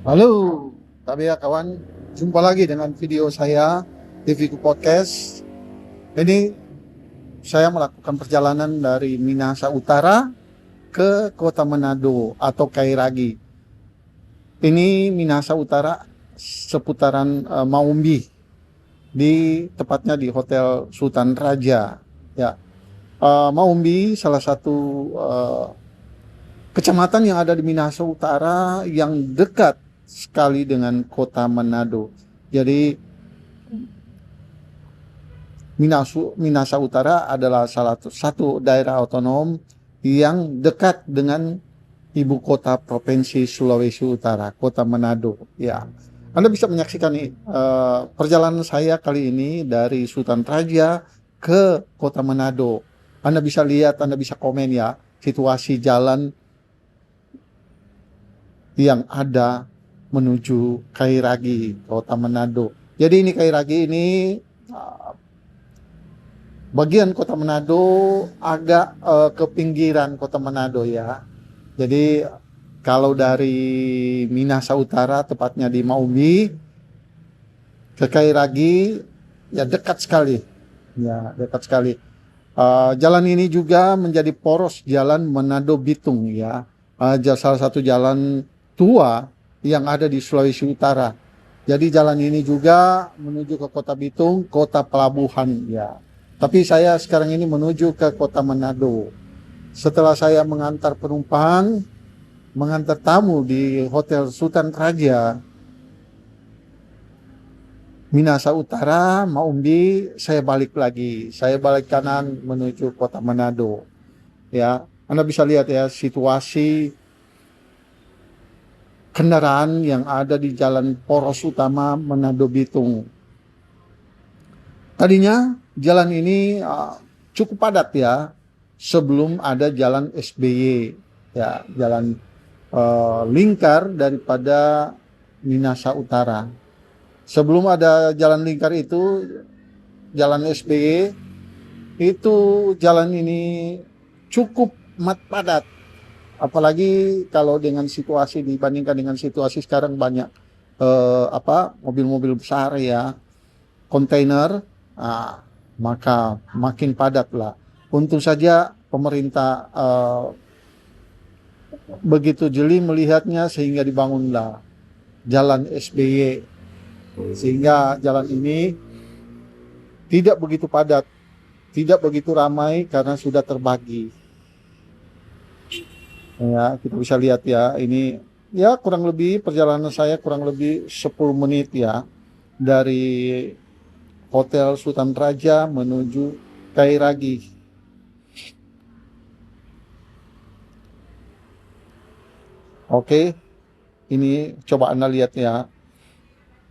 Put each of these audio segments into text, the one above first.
Halo, tapi ya kawan, jumpa lagi dengan video saya TVku Podcast. Ini saya melakukan perjalanan dari Minahasa Utara ke Kota Manado atau Kairagi. Ini Minahasa Utara seputaran Maumbi, tepatnya di Hotel Sultan Raja. Ya, Maumbi salah satu eh, kecamatan yang ada di Minahasa Utara yang dekat sekali dengan Kota Manado. Jadi Minahasa Utara adalah salah satu daerah otonom yang dekat dengan ibu kota provinsi Sulawesi Utara, Kota Manado. Ya, Anda bisa menyaksikan nih perjalanan saya kali ini dari Sultan Raja ke Kota Manado. Anda bisa lihat, Anda bisa komen ya situasi jalan yang ada menuju Kairagi, Kota Manado. Jadi ini Kairagi ini bagian Kota Manado agak ke pinggiran Kota Manado ya. Jadi kalau dari Minahasa Utara tepatnya di Maumbi ke Kairagi ya dekat sekali. Ya, dekat sekali. Jalan ini juga menjadi poros jalan Manado Bitung ya. Salah satu jalan tua yang ada di Sulawesi Utara. Jadi jalan ini juga menuju ke Kota Bitung, kota pelabuhan ya. Tapi saya sekarang ini menuju ke Kota Manado. Setelah saya mengantar penumpang, mengantar tamu di Hotel Sultan Raja, Minahasa Utara, Maumbi, saya balik lagi. Saya balik kanan menuju Kota Manado. Ya, Anda bisa lihat ya situasi kendaraan yang ada di jalan poros utama Manado Bitung. Tadinya jalan ini cukup padat ya sebelum ada jalan SBY ya, jalan lingkar daripada Minahasa Utara. Sebelum ada jalan lingkar itu, jalan SBY itu jalan ini cukup amat padat. Apalagi kalau dengan situasi dibandingkan dengan situasi sekarang banyak mobil-mobil besar ya, kontainer, maka makin padat lah. Untung saja pemerintah begitu jeli melihatnya sehingga dibangunlah jalan SBY, sehingga jalan ini tidak begitu padat, tidak begitu ramai karena sudah terbagi. Ya, kita bisa lihat ya, ini ya kurang lebih perjalanan saya kurang lebih 10 menit ya dari Hotel Sultan Raja menuju Kairagi. Oke, ini coba Anda lihat ya.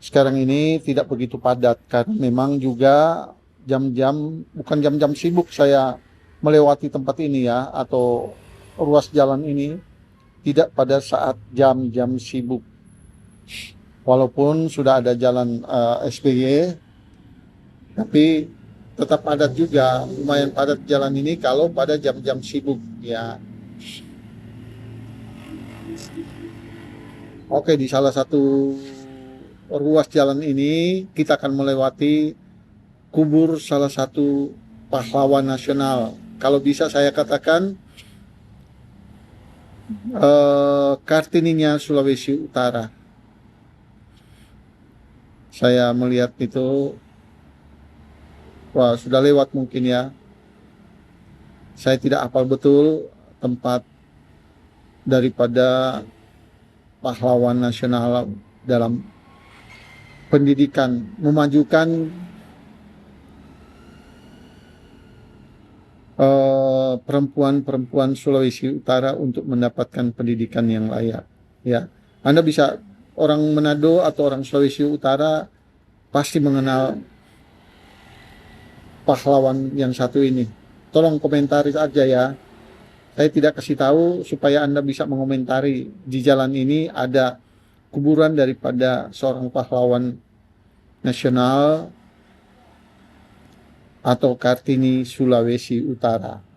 Sekarang ini tidak begitu padat karena memang juga jam-jam bukan jam-jam sibuk saya melewati tempat ini ya, atau ruas jalan ini tidak pada saat jam-jam sibuk. Walaupun sudah ada jalan SBY, tapi tetap padat juga, lumayan padat jalan ini kalau pada jam-jam sibuk ya. Oke, di salah satu ruas jalan ini kita akan melewati kubur salah satu pahlawan nasional. Kalau bisa saya katakan Kartininya Sulawesi Utara. Saya melihat itu, wah sudah lewat mungkin ya. Saya tidak hafal betul tempat daripada pahlawan nasional dalam pendidikan, memajukan perempuan-perempuan Sulawesi Utara untuk mendapatkan pendidikan yang layak. Ya, Anda bisa, orang Manado atau orang Sulawesi Utara pasti mengenal pahlawan yang satu ini. Tolong komentari aja ya. Saya tidak kasih tahu supaya Anda bisa mengomentari di jalan ini ada kuburan daripada seorang pahlawan nasional atau Kartini Sulawesi Utara.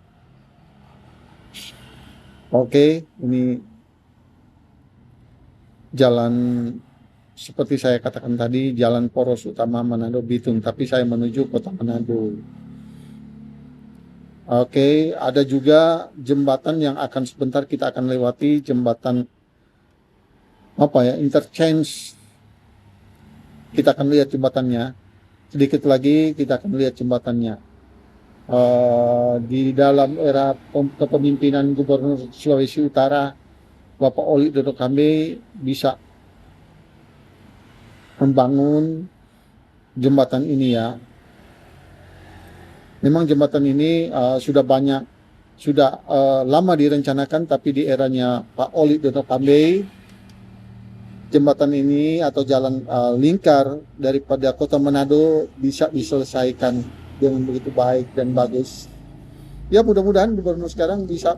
Oke, ini jalan seperti saya katakan tadi, jalan poros utama Manado Bitung, tapi saya menuju kota Manado. Oke, ada juga jembatan yang akan sebentar kita akan lewati, jembatan apa ya, interchange. Kita akan lihat jembatannya. Sedikit lagi kita akan lihat jembatannya. Di dalam era kepemimpinan Gubernur Sulawesi Utara, Bapak Oli Dodo Kambe bisa membangun jembatan ini ya. Memang jembatan ini sudah lama direncanakan, tapi di eranya Pak Oli Dodo Kambe, jembatan ini atau jalan lingkar daripada kota Manado bisa diselesaikan dengan begitu baik dan bagus. Ya, mudah-mudahan gubernur sekarang bisa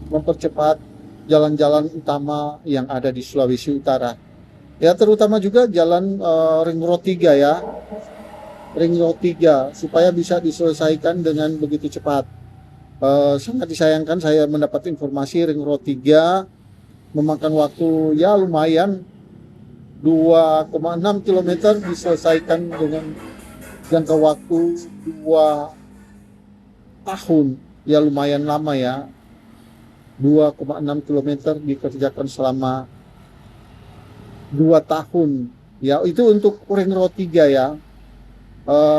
mempercepat jalan-jalan utama yang ada di Sulawesi Utara. Ya, terutama juga jalan Ring Road 3 ya. Ring Road 3 supaya bisa diselesaikan dengan begitu cepat. Sangat disayangkan saya mendapat informasi Ring Road 3 memakan waktu ya lumayan 2,6 km diselesaikan dengan jangka waktu 2 tahun. Ya lumayan lama ya. 2,6 km dikerjakan selama 2 tahun. Ya, itu untuk Ring Road 3 ya.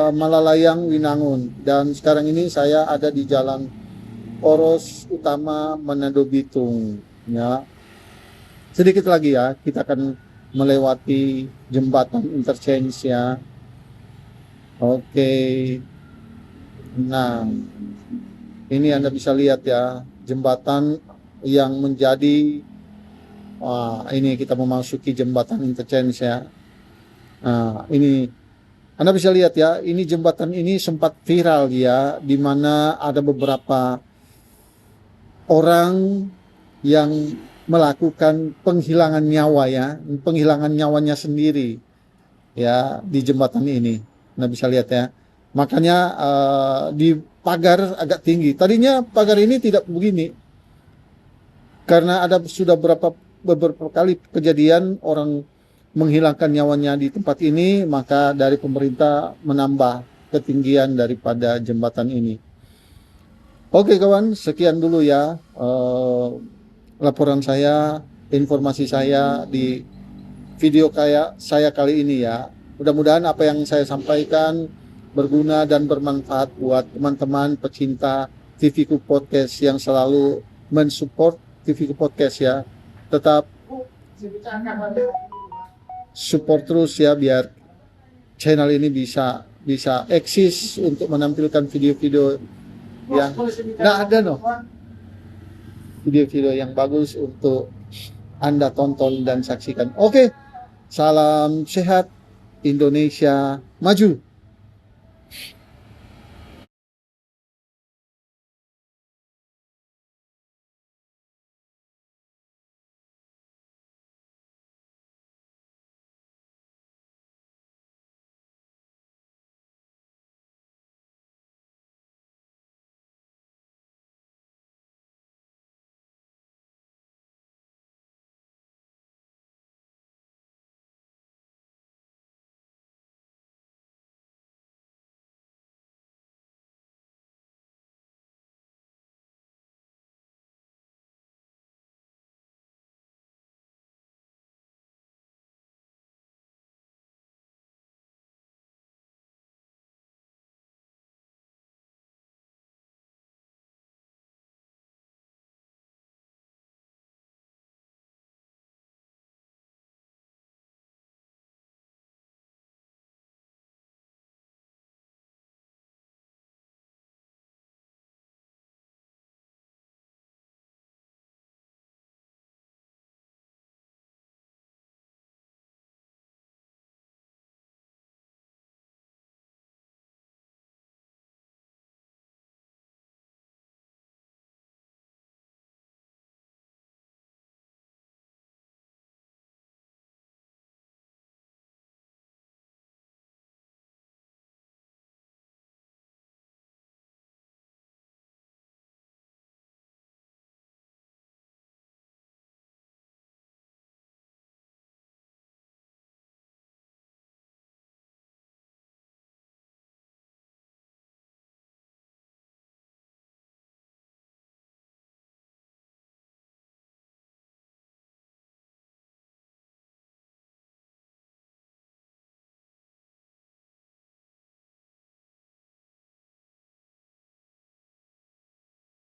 Malalayang Winangun, dan sekarang ini saya ada di jalan poros utama Manado Bitung ya. Sedikit lagi ya kita akan melewati jembatan interchange ya. Oke. Nah, ini Anda bisa lihat ya jembatan yang menjadi ini kita memasuki jembatan interchange ya. Nah, ini Anda bisa lihat ya, ini jembatan ini sempat viral ya, di mana ada beberapa orang yang melakukan penghilangan nyawa ya, penghilangan nyawanya sendiri ya di jembatan ini. Anda bisa lihat ya. Makanya di pagar agak tinggi. Tadinya pagar ini tidak begini. Karena sudah beberapa kali kejadian orang menghilangkan nyawanya di tempat ini, maka dari pemerintah menambah ketinggian daripada jembatan ini. Oke kawan, sekian dulu ya laporan saya, informasi saya di video saya kali ini ya. Mudah-mudahan apa yang saya sampaikan berguna dan bermanfaat buat teman-teman pecinta TVku Podcast yang selalu mensupport TVku Podcast ya. Tetap support terus ya, biar channel ini bisa eksis untuk menampilkan video-video yang video-video yang bagus untuk Anda tonton dan saksikan. Oke, salam sehat, Indonesia maju.